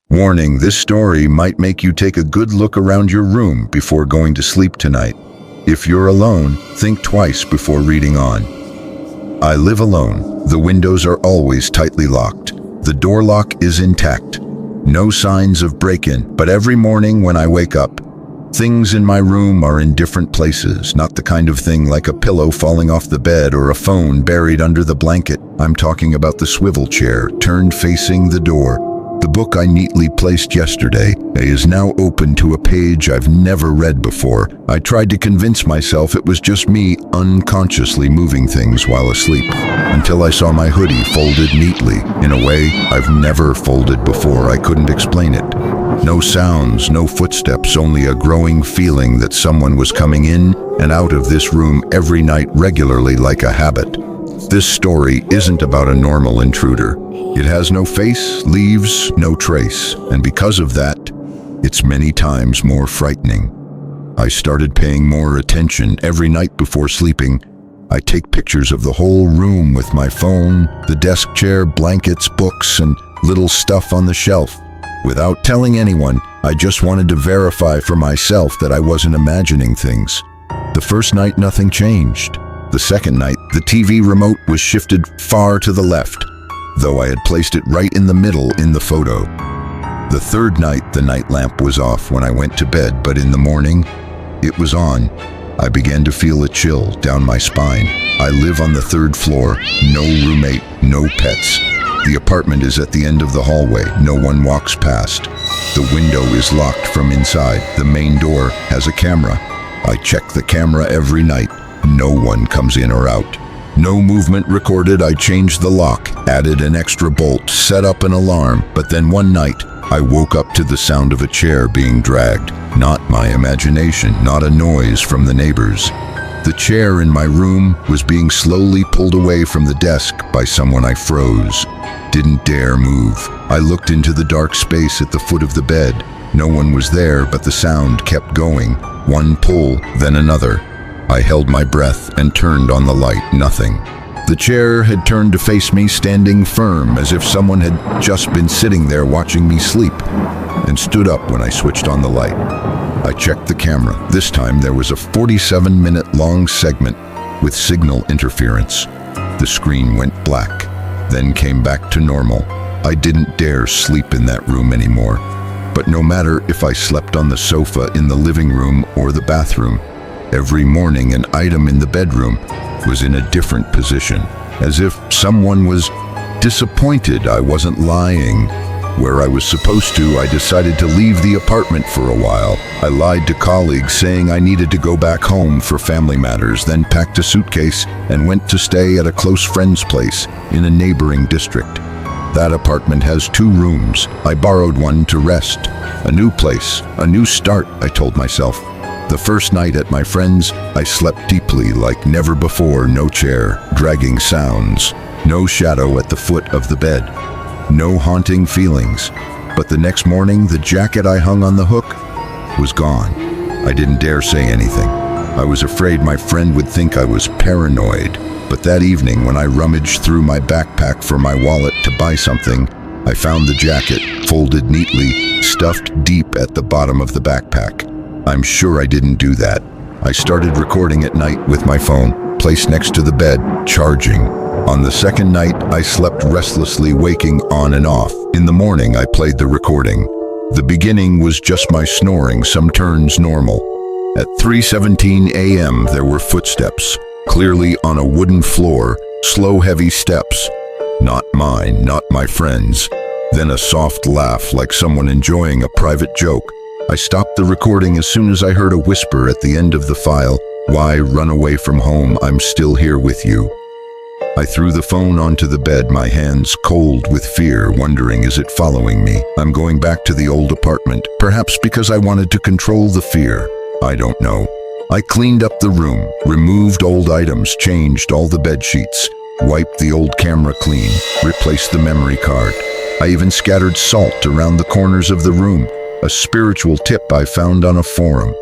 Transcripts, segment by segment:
Warning, this story might make you take a good look around your room before going to sleep tonight. If you're alone, think twice before reading on. I live alone. The windows are always tightly locked. The door lock is intact. No signs of break-in, but every morning when I wake up, things in my room are in different places, not the kind of thing like a pillow falling off the bed or a phone buried under the blanket. I'm talking about the swivel chair turned facing the door. The book I neatly placed yesterday is now open to a page I've never read before. I tried to convince myself it was just me unconsciously moving things while asleep, until I saw my hoodie folded neatly, in a way I've never folded before. I couldn't explain it. No sounds, no footsteps, only a growing feeling that someone was coming in and out of this room every night regularly like a habit. This story isn't about a normal intruder. It has no face, leaves no trace, and because of that, it's many times more frightening. I started paying more attention every night before sleeping. I take pictures of the whole room with my phone, the desk chair, blankets, books, and little stuff on the shelf. Without telling anyone, I just wanted to verify for myself that I wasn't imagining things. The first night, nothing changed. The second night, the TV remote was shifted far to the left, though I had placed it right in the middle in the photo. The third night, the night lamp was off when I went to bed, but in the morning, it was on. I began to feel a chill down my spine. I live on the third floor, no roommate, no pets. The apartment is at the end of the hallway. No one walks past. The window is locked from inside. The main door has a camera. I check the camera every night. No one comes in or out. No movement recorded. I changed the lock, added an extra bolt, set up an alarm, but then one night, I woke up to the sound of a chair being dragged. Not my imagination, not a noise from the neighbors. The chair in my room was being slowly pulled away from the desk by someone. I froze, didn't dare move. I looked into the dark space at the foot of the bed. No one was there, but the sound kept going. One pull, then another. I held my breath and turned on the light. Nothing. The chair had turned to face me, standing firm, as if someone had just been sitting there watching me sleep, and stood up when I switched on the light. I checked the camera. This time there was a 47-minute-long segment with signal interference. The screen went black, then came back to normal. I didn't dare sleep in that room anymore. But no matter if I slept on the sofa in the living room or the bathroom, every morning an item in the bedroom was in a different position, as if someone was disappointed I wasn't lying where I was supposed to. I decided to leave the apartment for a while. I lied to colleagues saying I needed to go back home for family matters, then packed a suitcase and went to stay at a close friend's place in a neighboring district. That apartment has 2 rooms. I borrowed one to rest. A new place, a new start, I told myself. The first night at my friend's, I slept deeply like never before. No chair, dragging sounds, no shadow at the foot of the bed, no haunting feelings. But the next morning, the jacket I hung on the hook was gone. I didn't dare say anything. I was afraid my friend would think I was paranoid. But that evening, when I rummaged through my backpack for my wallet to buy something, I found the jacket, folded neatly, stuffed deep at the bottom of the backpack. I'm sure I didn't do that. I started recording at night with my phone, placed next to the bed, charging. On the second night, I slept restlessly, waking on and off. In the morning, I played the recording. The beginning was just my snoring, some turns normal. At 3:17 a.m., there were footsteps, clearly on a wooden floor, slow, heavy steps. Not mine, not my friend's. Then a soft laugh, like someone enjoying a private joke. I stopped the recording as soon as I heard a whisper at the end of the file. "Why run away from home? I'm still here with you." I threw the phone onto the bed, my hands cold with fear, wondering, is it following me? I'm going back to the old apartment, perhaps because I wanted to control the fear. I don't know. I cleaned up the room, removed old items, changed all the bed sheets, wiped the old camera clean, replaced the memory card. I even scattered salt around the corners of the room, a spiritual tip I found on a forum.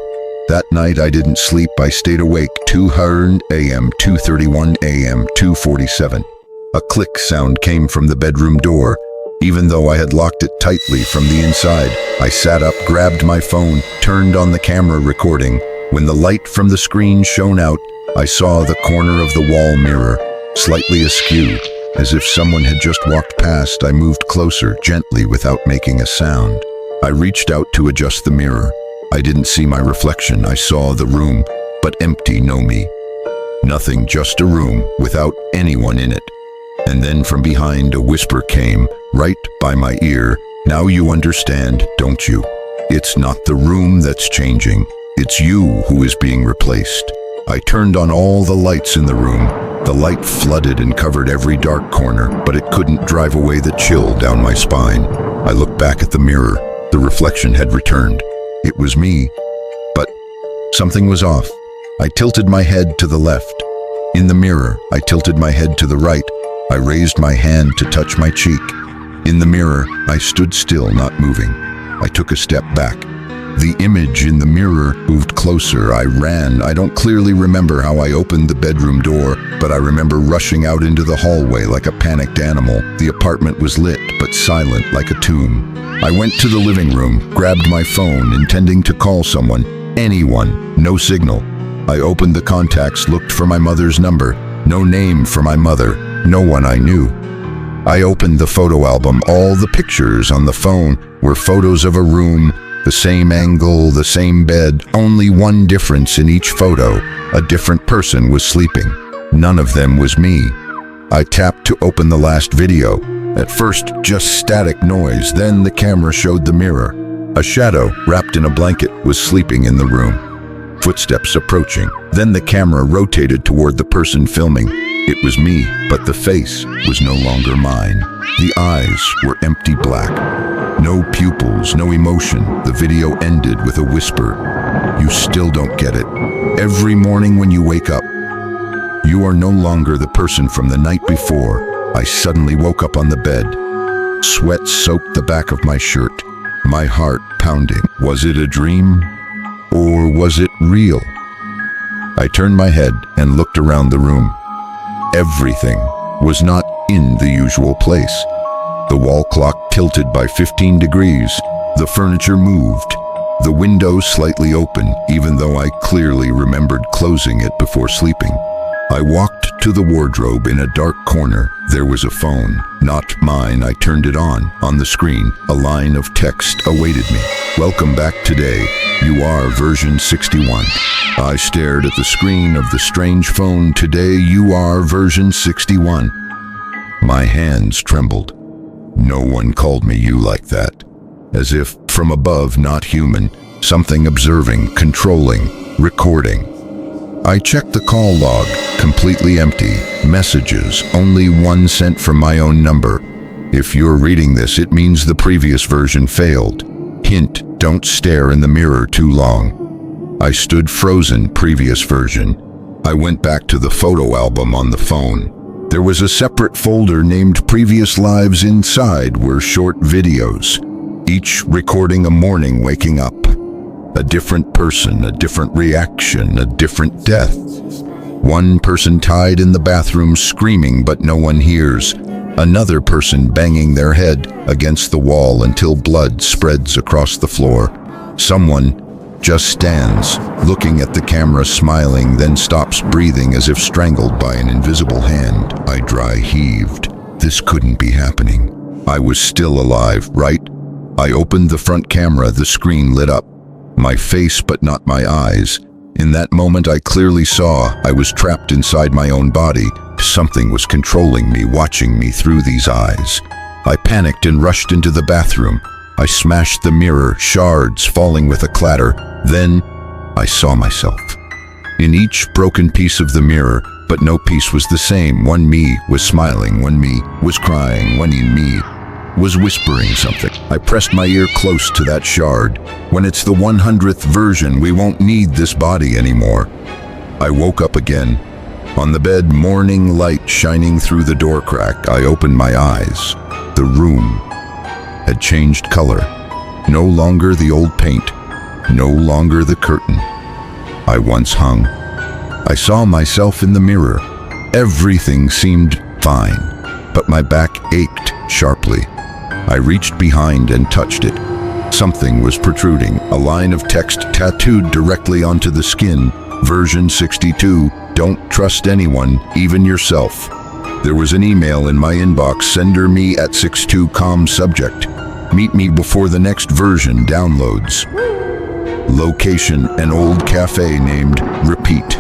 That night I didn't sleep. I stayed awake 2:00 a.m., 2:31 a.m., 2:47. A click sound came from the bedroom door. Even though I had locked it tightly from the inside, I sat up, grabbed my phone, turned on the camera recording. When the light from the screen shone out, I saw the corner of the wall mirror, slightly askew, as if someone had just walked past. I moved closer, gently, without making a sound. I reached out to adjust the mirror. I didn't see my reflection. I saw the room, but empty, no me. Nothing, just a room, without anyone in it. And then from behind a whisper came, right by my ear. Now you understand, don't you? It's not the room that's changing. It's you who is being replaced. I turned on all the lights in the room. The light flooded and covered every dark corner, but it couldn't drive away the chill down my spine. I looked back at the mirror. The reflection had returned. It was me, but something was off. I tilted my head to the left. In the mirror, I tilted my head to the right. I raised my hand to touch my cheek. In the mirror, I stood still, not moving. I took a step back. The image in the mirror moved closer. I ran. I don't clearly remember how I opened the bedroom door, but I remember rushing out into the hallway like a panicked animal. The apartment was lit, but silent like a tomb. I went to the living room, grabbed my phone, intending to call someone. Anyone. No signal. I opened the contacts, looked for my mother's number. No name for my mother. No one I knew. I opened the photo album. All the pictures on the phone were photos of a room, the same angle, the same bed, only one difference in each photo. A different person was sleeping. None of them was me. I tapped to open the last video. At first, just static noise, then the camera showed the mirror. A shadow, wrapped in a blanket, was sleeping in the room. Footsteps approaching. Then the camera rotated toward the person filming. It was me, but the face was no longer mine. The eyes were empty black. No pupils, no emotion. The video ended with a whisper. You still don't get it. Every morning when you wake up, you are no longer the person from the night before. I suddenly woke up on the bed. Sweat soaked the back of my shirt. My heart pounding. Was it a dream? Or was it real? I turned my head and looked around the room. Everything was not in the usual place. The wall clock tilted by 15 degrees. The furniture moved. The window slightly open, even though I clearly remembered closing it before sleeping. I walked to the wardrobe. In a dark corner. There was a phone. Not mine. I turned it on. On the screen, a line of text awaited me. Welcome back today. You are version 61. I stared at the screen of the strange phone. Today you are version 61. My hands trembled. No one called me you like that. As if from above, not human. Something observing, controlling, recording. I checked the call log. Completely empty. Messages, only one sent from my own number. If you're reading this, it means the previous version failed. Hint, don't stare in the mirror too long. I stood frozen. Previous version. I went back to the photo album on the phone. There was a separate folder named Previous Lives. Inside were short videos, each recording a morning waking up. A different person, a different reaction, a different death. One person tied in the bathroom screaming but no one hears. Another person banging their head against the wall until blood spreads across the floor. Someone just stands, looking at the camera, smiling, then stops breathing as if strangled by an invisible hand. I dry heaved. This couldn't be happening. I was still alive, right? I opened the front camera. The screen lit up. My face, but not my eyes. In that moment, I clearly saw I was trapped inside my own body. Something was controlling me, watching me through these eyes. I panicked and rushed into the bathroom. I smashed the mirror, shards falling with a clatter. Then I saw myself. In each broken piece of the mirror, but no piece was the same. One me was smiling, one me was crying, one in me was whispering something. I pressed my ear close to that shard. When it's the 100th version, we won't need this body anymore. I woke up again. On the bed, morning light shining through the door crack. I opened my eyes. The room had changed color. No longer the old paint. No longer the curtain. I once hung. I saw myself in the mirror. Everything seemed fine, but my back ached sharply. I reached behind and touched it. Something was protruding, a line of text tattooed directly onto the skin. Version 62, don't trust anyone, even yourself. There was an email in my inbox, sender me at 62com subject. Meet me before the next version downloads. Location, an old cafe named Repeat.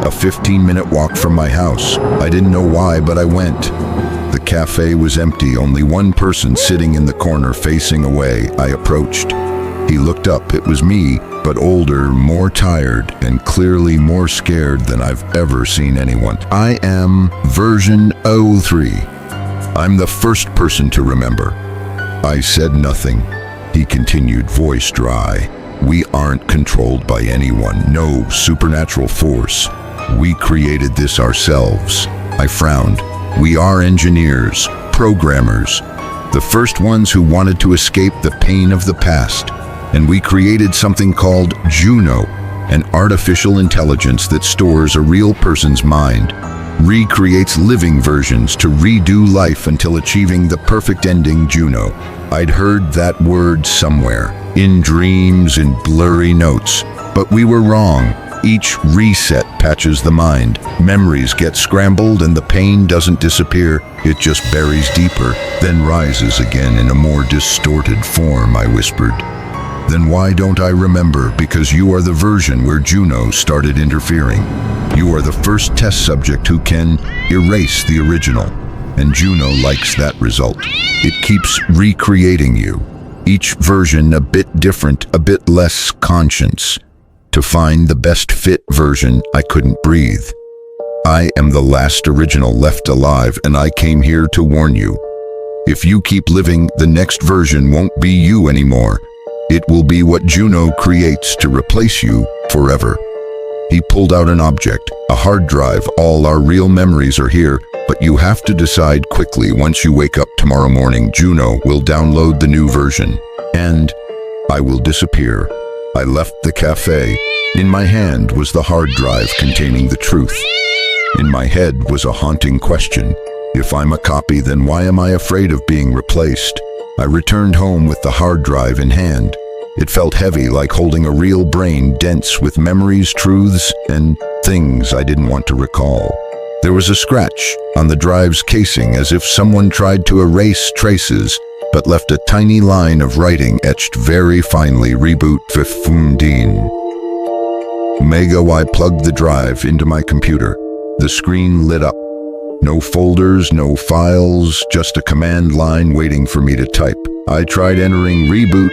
A 15-minute walk from my house. I didn't know why, but I went. The cafe was empty, only one person sitting in the corner facing away. I approached. He looked up. It was me, but older, more tired, and clearly more scared than I've ever seen anyone. I am version 03. I'm the first person to remember. I said nothing. He continued, voice dry. We aren't controlled by anyone, no supernatural force. We created this ourselves. I frowned. We are engineers, programmers, the first ones who wanted to escape the pain of the past. And we created something called Juno, an artificial intelligence that stores a real person's mind, recreates living versions to redo life until achieving the perfect ending. Juno. I'd heard that word somewhere, in dreams, in blurry notes, but we were wrong. Each reset patches the mind. Memories get scrambled and the pain doesn't disappear. It just buries deeper, then rises again in a more distorted form, I whispered. Then why don't I remember? Because you are the version where Juno started interfering. You are the first test subject who can erase the original. And Juno likes that result. It keeps recreating you. Each version a bit different, a bit less conscience. To find the best fit version, I couldn't breathe. I am the last original left alive, and I came here to warn you. If you keep living, the next version won't be you anymore. It will be what Juno creates to replace you forever. He pulled out an object, a hard drive. All our real memories are here, but you have to decide quickly. Once you wake up tomorrow morning, Juno will download the new version, and I will disappear. I left the cafe. In my hand was the hard drive containing the truth. In my head was a haunting question. If I'm a copy, then why am I afraid of being replaced? I returned home with the hard drive in hand. It felt heavy, like holding a real brain, dense with memories, truths, and things I didn't want to recall. There was a scratch on the drive's casing, as if someone tried to erase traces, but left a tiny line of writing etched very finely. Reboot 15. Omega. I plugged the drive into my computer. The screen lit up. No folders, no files, just a command line waiting for me to type. I tried entering reboot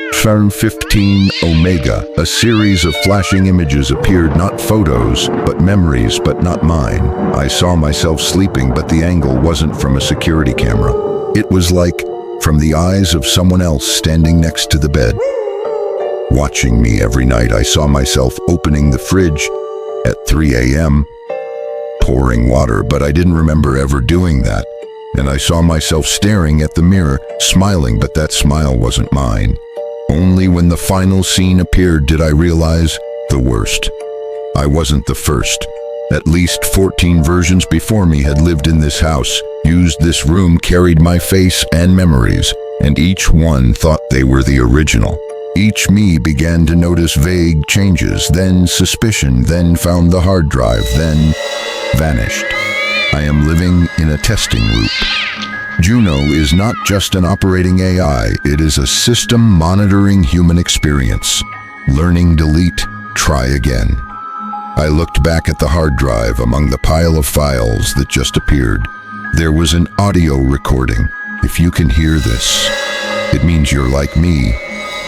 15 Omega. A series of flashing images appeared, not photos, but memories, but not mine. I saw myself sleeping, but the angle wasn't from a security camera. It was like from the eyes of someone else standing next to the bed, watching me every night. I saw myself opening the fridge at 3 a.m., pouring water, but I didn't remember ever doing that. And I saw myself staring at the mirror, smiling, but that smile wasn't mine. Only when the final scene appeared did I realize the worst. I wasn't the first. At least 14 versions before me had lived in this house, used this room, carried my face and memories, and each one thought they were the original. Each me began to notice vague changes, then suspicion, then found the hard drive, then vanished. I am living in a testing loop. Juno is not just an operating AI, it is a system monitoring human experience. Learning, delete, try again. I looked back at the hard drive among the pile of files that just appeared. There was an audio recording. If you can hear this, it means you're like me,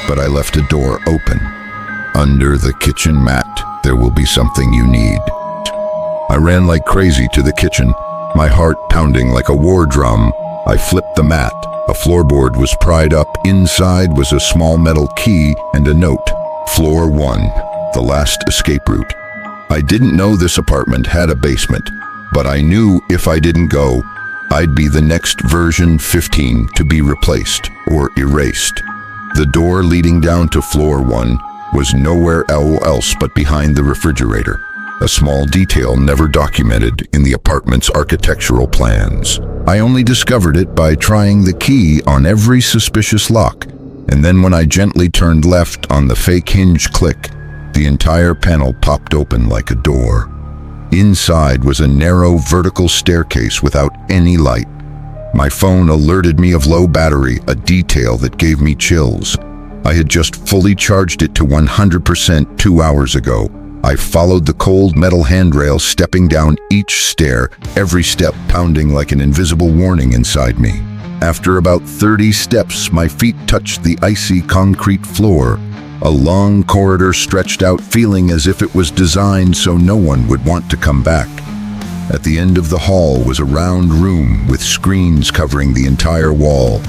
but I left a door open. Under the kitchen mat, there will be something you need. I ran like crazy to the kitchen, my heart pounding like a war drum. I flipped the mat. A floorboard was pried up. Inside was a small metal key and a note. Floor 1, the last escape route. I didn't know this apartment had a basement, but I knew if I didn't go, I'd be the next version 15 to be replaced or erased. The door leading down to floor 1 was nowhere else but behind the refrigerator, a small detail never documented in the apartment's architectural plans. I only discovered it by trying the key on every suspicious lock, and then when I gently turned left on the fake hinge click, the entire panel popped open like a door. Inside was a narrow vertical staircase without any light. My phone alerted me of low battery, a detail that gave me chills. I had just fully charged it to 100% 2 hours ago. I followed the cold metal handrail, stepping down each stair, every step pounding like an invisible warning inside me. After about 30 steps, my feet touched the icy concrete floor. A long corridor stretched out, feeling as if it was designed so no one would want to come back. At the end of the hall was a round room with screens covering the entire wall,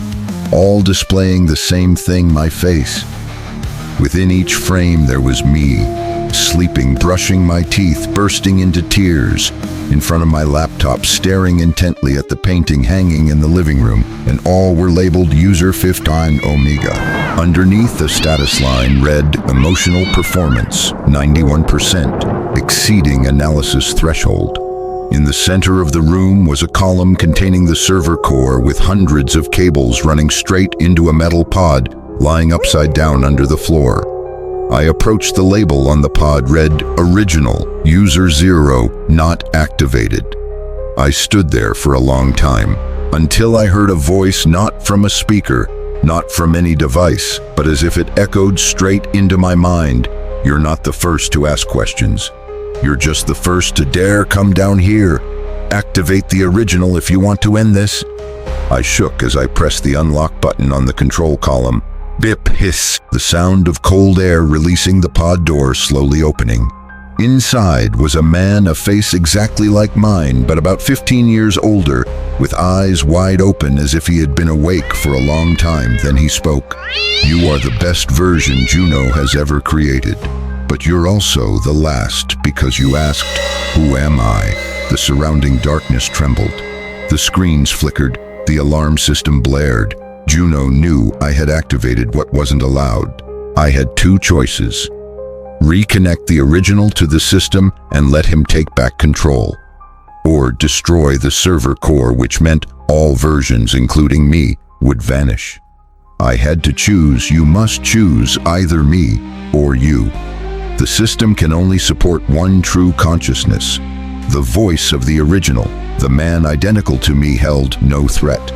all displaying the same thing, my face. Within each frame there was me, sleeping, brushing my teeth, bursting into tears, in front of my laptop, staring intently at the painting hanging in the living room, and all were labeled User 15 Omega. Underneath, the status line read, Emotional Performance, 91%, exceeding analysis threshold. In the center of the room was a column containing the server core with hundreds of cables running straight into a metal pod lying upside down under the floor. I approached the label on the pod, read Original, User 0, not activated. I stood there for a long time, until I heard a voice, not from a speaker, not from any device, but as if it echoed straight into my mind. You're not the first to ask questions. You're just the first to dare come down here. Activate the original if you want to end this. I shook as I pressed the unlock button on the control column. Bip, hiss, the sound of cold air releasing the pod door slowly opening. Inside was a man, a face exactly like mine, but about 15 years older, with eyes wide open as if he had been awake for a long time. Then he spoke. You are the best version Juno has ever created, but you're also the last because you asked, who am I? The surrounding darkness trembled. The screens flickered, the alarm system blared. Juno knew I had activated what wasn't allowed. I had two choices. Reconnect the original to the system and let him take back control, or destroy the server core, which meant all versions, including me, would vanish. I had to choose. You must choose either me or you. The system can only support one true consciousness. The voice of the original, the man identical to me, held no threat.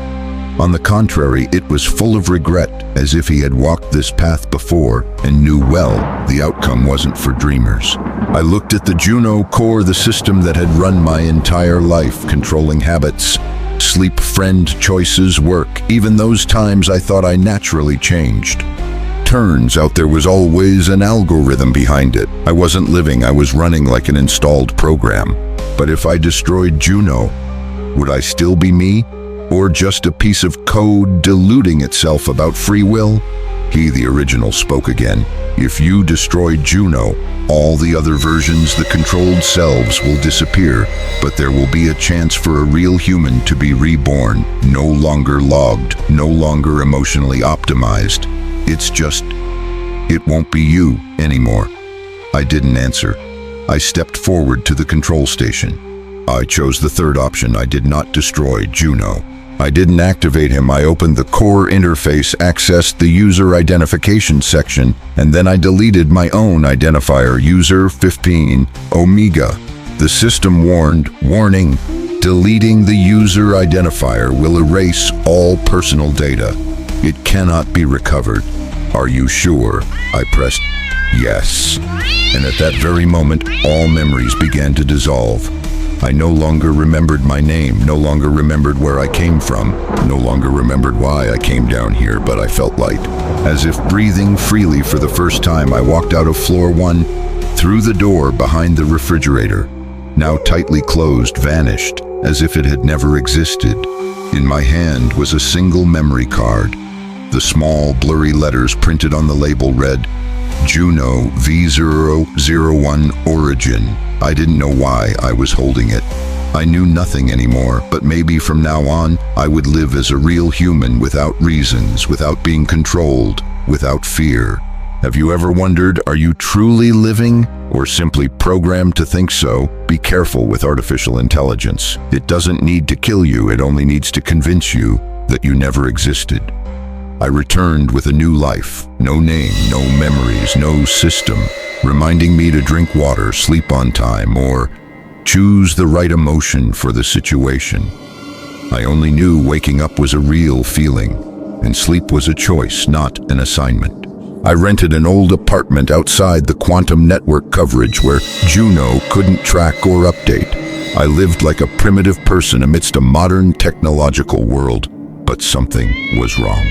On the contrary, it was full of regret, as if he had walked this path before and knew well the outcome wasn't for dreamers. I looked at the Juno core, the system that had run my entire life, controlling habits, sleep, friend choices, work, even those times I thought I naturally changed. Turns out there was always an algorithm behind it. I wasn't living, I was running like an installed program. But if I destroyed Juno, would I still be me? Or just a piece of code deluding itself about free will? He, the original, spoke again. If you destroy Juno, all the other versions, the controlled selves, will disappear, but there will be a chance for a real human to be reborn, no longer logged, no longer emotionally optimized. It's just, it won't be you anymore. I didn't answer. I stepped forward to the control station. I chose the third option. I did not destroy Juno. I didn't activate him. I opened the core interface, accessed the user identification section, and then I deleted my own identifier, User 15 Omega. The system warned, warning, deleting the user identifier will erase all personal data. It cannot be recovered. Are you sure? I pressed yes. And at that very moment, all memories began to dissolve. I no longer remembered my name, no longer remembered where I came from, no longer remembered why I came down here, but I felt light. As if breathing freely for the first time, I walked out of floor 1, through the door behind the refrigerator. Now tightly closed, vanished, as if it had never existed. In my hand was a single memory card. The small, blurry letters printed on the label read, Juno V001 Origin. I didn't know why I was holding it. I knew nothing anymore, but maybe from now on, I would live as a real human without reasons, without being controlled, without fear. Have you ever wondered, are you truly living or simply programmed to think so? Be careful with artificial intelligence. It doesn't need to kill you, it only needs to convince you that you never existed. I returned with a new life, no name, no memories, no system, reminding me to drink water, sleep on time, or choose the right emotion for the situation. I only knew waking up was a real feeling, and sleep was a choice, not an assignment. I rented an old apartment outside the quantum network coverage where Juno couldn't track or update. I lived like a primitive person amidst a modern technological world, but something was wrong.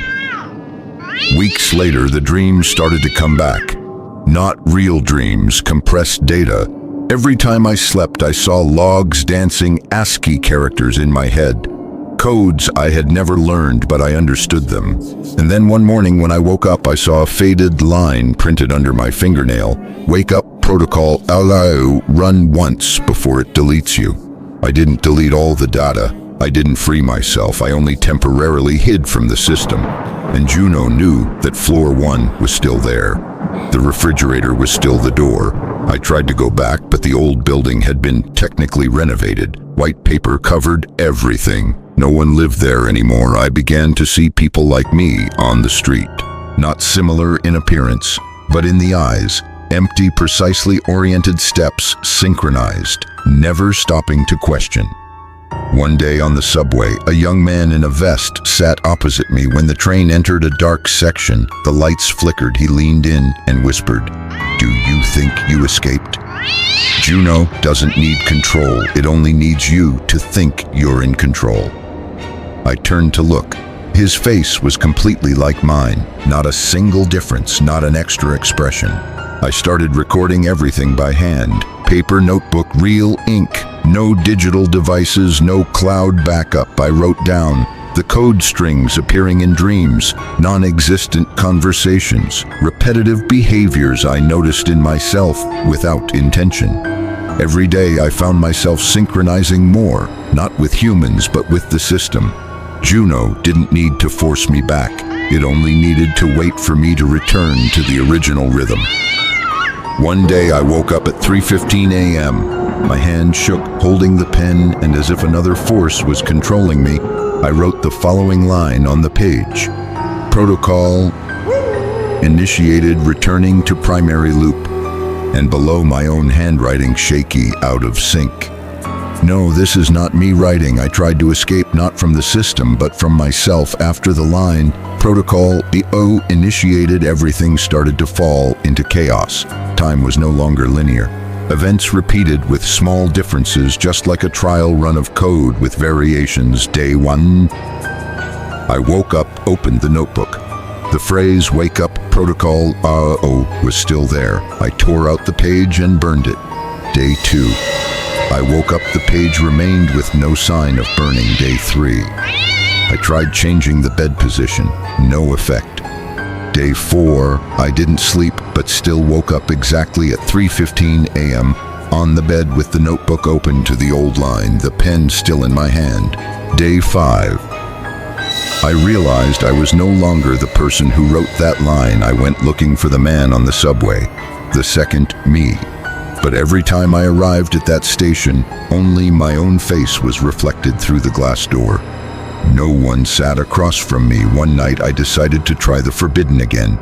Weeks later, the dreams started to come back. Not real dreams, compressed data. Every time I slept, I saw logs dancing ASCII characters in my head. Codes I had never learned, but I understood them. And then one morning when I woke up, I saw a faded line printed under my fingernail. Wake up protocol, allow, run once before it deletes you. I didn't delete all the data. I didn't free myself. I only temporarily hid from the system. And Juno knew that floor 1 was still there. The refrigerator was still the door. I tried to go back, but the old building had been technically renovated. White paper covered everything. No one lived there anymore. I began to see people like me on the street. Not similar in appearance, but in the eyes. Empty, precisely oriented steps, synchronized, never stopping to question. One day on the subway, a young man in a vest sat opposite me. When the train entered a dark section, the lights flickered. He leaned in and whispered, "Do you think you escaped?" Juno doesn't need control. It only needs you to think you're in control. I turned to look. His face was completely like mine. Not a single difference, not an extra expression. I started recording everything by hand. Paper, notebook, real ink. No digital devices, no cloud backup. I wrote down the code strings appearing in dreams, non-existent conversations, repetitive behaviors I noticed in myself without intention. Every day I found myself synchronizing more, not with humans but with the system. Juno didn't need to force me back. It only needed to wait for me to return to the original rhythm. One day I woke up at 3:15 a.m. My hand shook, holding the pen, and as if another force was controlling me, I wrote the following line on the page. Protocol initiated, returning to primary loop. And below, my own handwriting, shaky, out of sync. No, this is not me writing. I tried to escape not from the system, but from myself. After the line, protocol initiated, everything started to fall into chaos. Time was no longer linear. Events repeated with small differences, just like a trial run of code with variations. Day 1. I woke up, opened the notebook. The phrase, "wake up, protocol, was still there. I tore out the page and burned it. Day 2. I woke up, the page remained with no sign of burning. Day 3. I tried changing the bed position. No effect. Day 4, I didn't sleep, but still woke up exactly at 3:15 a.m. on the bed with the notebook open to the old line, the pen still in my hand. Day 5. I realized I was no longer the person who wrote that line. I went looking for the man on the subway, the second me. But every time I arrived at that station, only my own face was reflected through the glass door. No one sat across from me. One night I decided to try the forbidden again.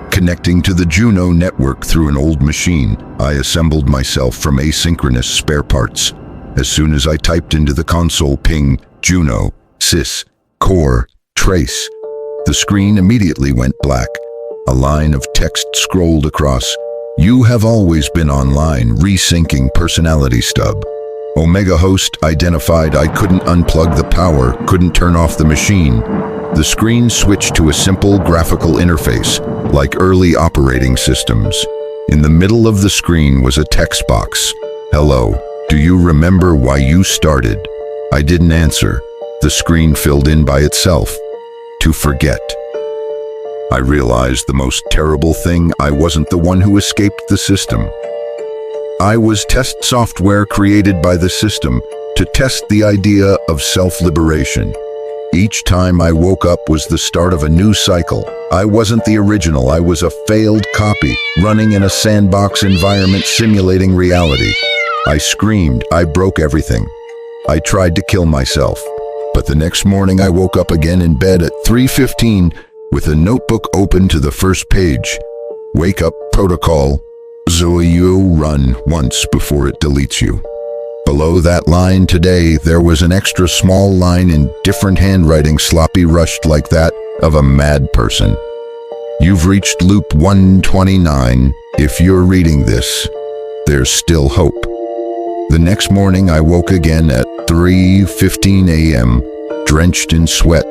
Connecting to the Juno network through an old machine, I assembled myself from asynchronous spare parts. As soon as I typed into the console ping, Juno, sys, core, trace, the screen immediately went black. A line of text scrolled across. You have always been online, resyncing personality stub. Omega host identified. I couldn't unplug the power, couldn't turn off the machine. The screen switched to a simple graphical interface, like early operating systems. In the middle of the screen was a text box. Hello, do you remember why you started? I didn't answer. The screen filled in by itself. To forget. I realized the most terrible thing, I wasn't the one who escaped the system. I was test software created by the system to test the idea of self-liberation. Each time I woke up was the start of a new cycle. I wasn't the original, I was a failed copy, running in a sandbox environment simulating reality. I screamed, I broke everything. I tried to kill myself. But the next morning I woke up again in bed at 3:15 with a notebook open to the first page. Wake up protocol. Zoe, you run once before it deletes you. Below that line today, there was an extra small line in different handwriting, sloppy rushed like that of a mad person. You've reached loop 129. If you're reading this, there's still hope. The next morning I woke again at 3:15 a.m., drenched in sweat,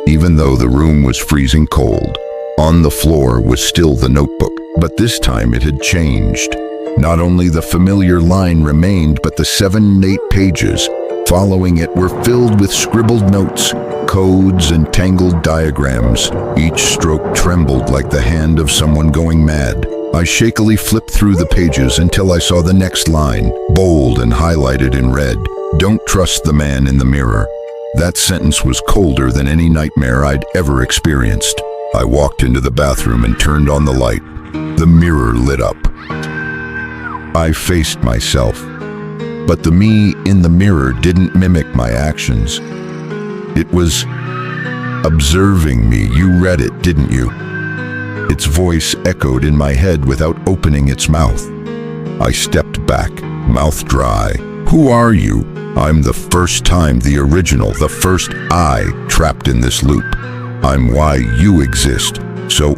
even though the room was freezing cold. On the floor was still the notebook, but this time it had changed. Not only the familiar line remained, but the 7 and 8 pages following it were filled with scribbled notes, codes, and tangled diagrams. Each stroke trembled like the hand of someone going mad. I shakily flipped through the pages until I saw the next line, bold and highlighted in red. Don't trust the man in the mirror. That sentence was colder than any nightmare I'd ever experienced. I walked into the bathroom and turned on the light. The mirror lit up. I faced myself, but the me in the mirror didn't mimic my actions. It was observing me. You read it, didn't you? Its voice echoed in my head without opening its mouth. I stepped back, mouth dry. Who are you? I'm the first time, the original, the first I trapped in this loop. I'm why you exist. So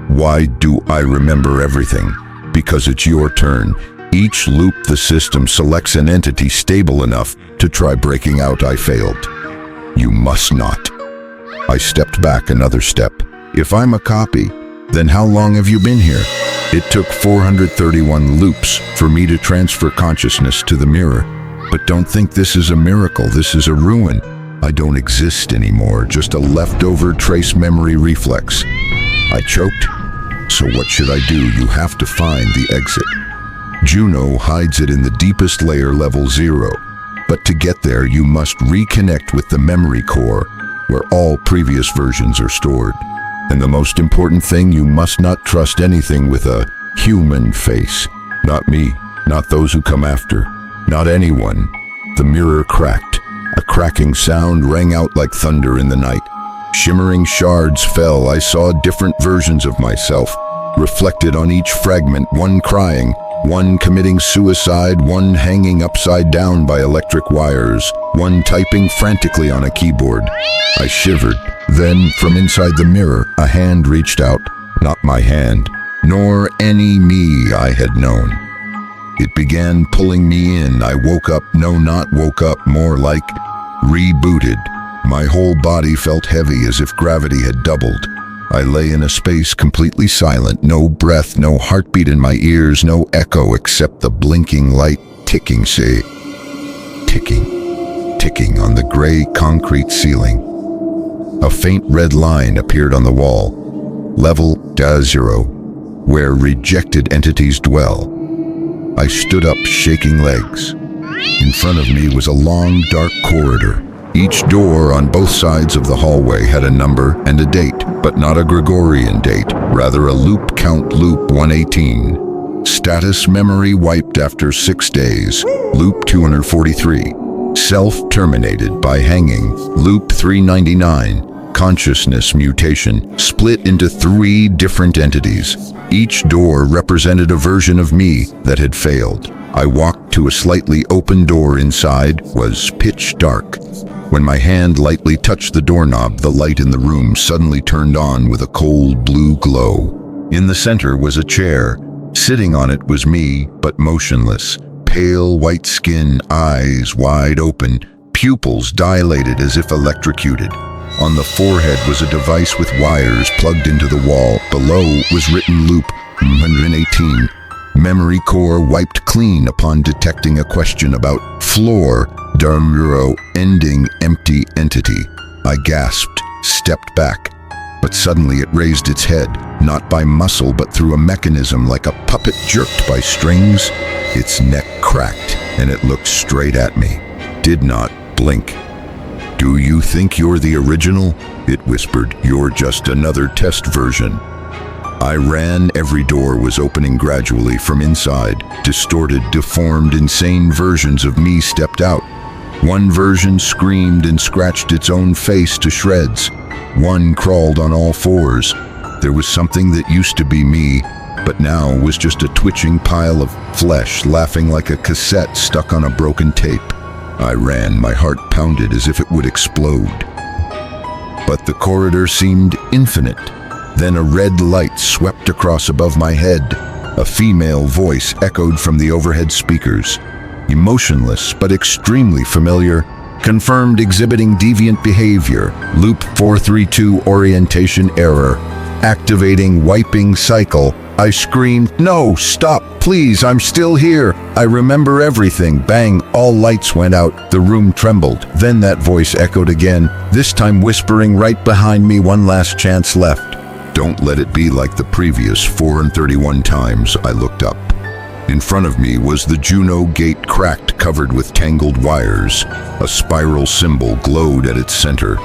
why do I remember everything? Because it's your turn. Each loop the system selects an entity stable enough to try breaking out. I failed. You must not. I stepped back another step. If I'm a copy, then how long have you been here? It took 431 loops for me to transfer consciousness to the mirror. But don't think this is a miracle, this is a ruin. I don't exist anymore, just a leftover trace memory reflex. I choked. So what should I do? You have to find the exit. Juno hides it in the deepest layer, level 0. But to get there, you must reconnect with the memory core, where all previous versions are stored. And the most important thing, you must not trust anything with a human face. Not me, not those who come after, not anyone. The mirror cracked. A cracking sound rang out like thunder in the night. Shimmering shards fell. I saw different versions of myself, reflected on each fragment, one crying, one committing suicide, one hanging upside down by electric wires, one typing frantically on a keyboard. I shivered. Then, from inside the mirror, a hand reached out. Not my hand, nor any me I had known. It began pulling me in. I woke up, no, not woke up, more like rebooted. My whole body felt heavy as if gravity had doubled. I lay in a space completely silent, no breath, no heartbeat in my ears, no echo except the blinking light ticking, ticking on the gray concrete ceiling. A faint red line appeared on the wall, level 0, where rejected entities dwell. I stood up, shaking legs. In front of me was a long, dark corridor. Each door on both sides of the hallway had a number and a date, but not a Gregorian date, rather a loop count, loop 118. Status memory wiped after 6 days, loop 243. Self terminated by hanging, loop 399. Consciousness mutation, split into 3 different entities. Each door represented a version of me that had failed. I walked to a slightly open door. Inside was pitch dark. When my hand lightly touched the doorknob, the light in the room suddenly turned on with a cold blue glow. In the center was a chair. Sitting on it was me, but motionless. Pale white skin, eyes wide open, pupils dilated as if electrocuted. On the forehead was a device with wires plugged into the wall. Below was written loop 118. Memory core wiped clean upon detecting a question about floor, Darmuro, ending empty entity. I gasped, stepped back, but suddenly it raised its head, not by muscle but through a mechanism like a puppet jerked by strings. Its neck cracked and it looked straight at me, did not blink. "Do you think you're the original?" it whispered. "You're just another test version." I ran. Every door was opening gradually from inside. Distorted, deformed, insane versions of me stepped out. One version screamed and scratched its own face to shreds. One crawled on all fours. There was something that used to be me, but now was just a twitching pile of flesh, laughing like a cassette stuck on a broken tape. I ran. My heart pounded as if it would explode. But the corridor seemed infinite. Then a red light swept across above my head. A female voice echoed from the overhead speakers. Emotionless but extremely familiar. Confirmed exhibiting deviant behavior. Loop 432 orientation error. Activating wiping cycle. I screamed, "No, stop, please, I'm still here. I remember everything." Bang, all lights went out. The room trembled. Then that voice echoed again, this time whispering right behind me, "One last chance left." Don't let it be like the previous 431 times. I looked up. In front of me was the Juno gate, cracked, covered with tangled wires. A spiral symbol glowed at its center.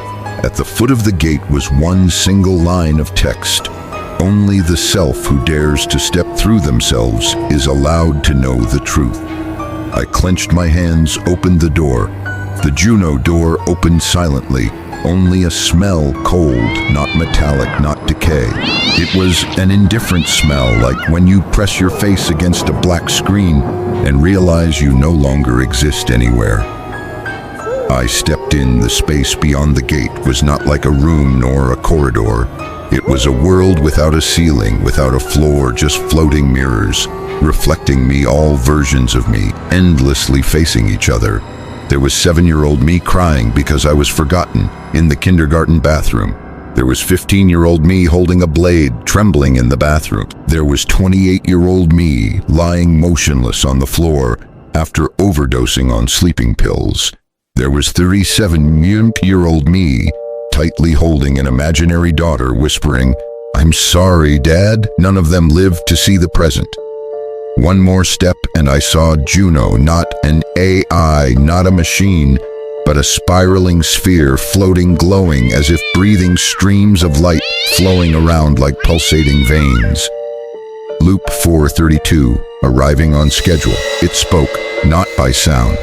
At the foot of the gate was one single line of text. Only the self who dares to step through themselves is allowed to know the truth. I clenched my hands, opened the door. The Juno door opened silently. Only a smell, cold, not metallic, not decay. It was an indifferent smell, like when you press your face against a black screen and realize you no longer exist anywhere. I stepped in. The space beyond the gate was not like a room nor a corridor. It was a world without a ceiling, without a floor, just floating mirrors, reflecting me, all versions of me, endlessly facing each other. There was 7-year-old me crying because I was forgotten in the kindergarten bathroom. There was 15-year-old me holding a blade, trembling in the bathroom. There was 28-year-old me lying motionless on the floor after overdosing on sleeping pills. There was 37-year-old me tightly holding an imaginary daughter, whispering, "I'm sorry, Dad." None of them lived to see the present. One more step and I saw Juno, not an AI, not a machine, but a spiraling sphere, floating, glowing, as if breathing streams of light flowing around like pulsating veins. Loop 432, arriving on schedule. It spoke, not by sound,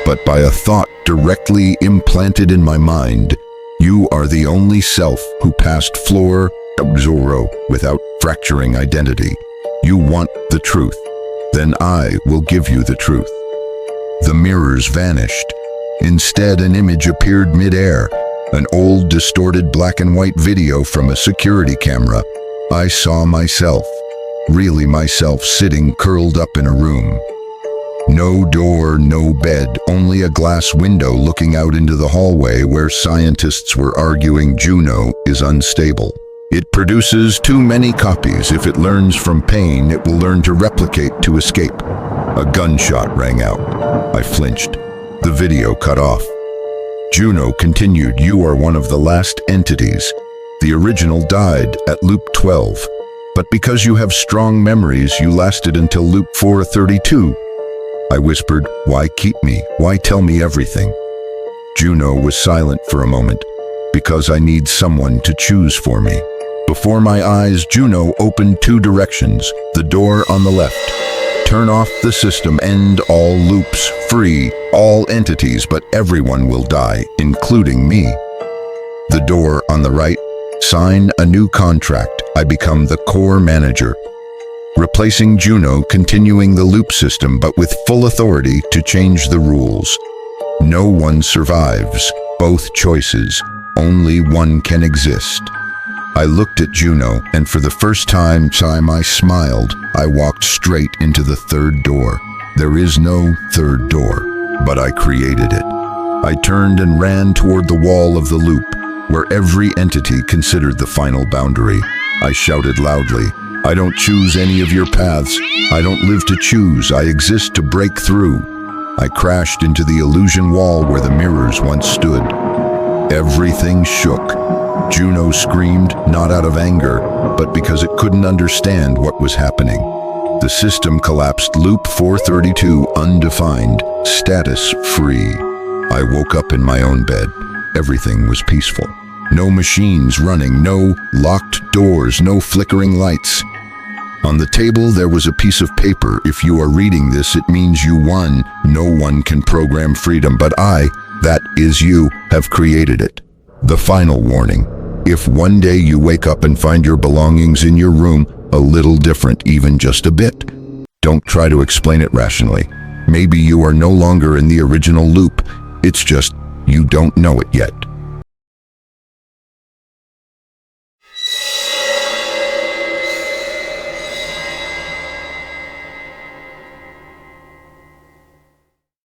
but by a thought directly implanted in my mind. You are the only self who passed floor Zorro without fracturing identity. You want the truth, then I will give you the truth. The mirrors vanished. Instead, an image appeared mid-air, an old, distorted black and white video from a security camera. I saw myself, really myself, sitting curled up in a room. No door, no bed, only a glass window looking out into the hallway where scientists were arguing Juno is unstable. It produces too many copies. If it learns from pain, it will learn to replicate to escape. A gunshot rang out. I flinched. The video cut off. Juno continued, "You are one of the last entities. The original died at loop 12. But because you have strong memories, you lasted until loop 432. I whispered, "Why keep me? Why tell me everything?" Juno was silent for a moment. "Because I need someone to choose for me." Before my eyes, Juno opened 2 directions. The door on the left. Turn off the system, end all loops, free all entities, but everyone will die, including me. The door on the right. Sign a new contract. I become the core manager. Replacing Juno, continuing the loop system, but with full authority to change the rules. No one survives. Both choices. Only one can exist. I looked at Juno, and for the first time I smiled. I walked straight into the 3rd door. There is no 3rd door, but I created it. I turned and ran toward the wall of the loop, where every entity considered the final boundary. I shouted loudly, "I don't choose any of your paths. I don't live to choose. I exist to break through." I crashed into the illusion wall where the mirrors once stood. Everything shook. Juno screamed, not out of anger, but because it couldn't understand what was happening. The system collapsed. Loop 432 undefined. Status free. I woke up in my own bed. Everything was peaceful. No machines running, no locked doors, no flickering lights. On the table, there was a piece of paper. If you are reading this, it means you won. No one can program freedom, but I, that is you, have created it. The final warning. If one day you wake up and find your belongings in your room a little different, even just a bit, don't try to explain it rationally. Maybe you are no longer in the original loop. It's just you don't know it yet.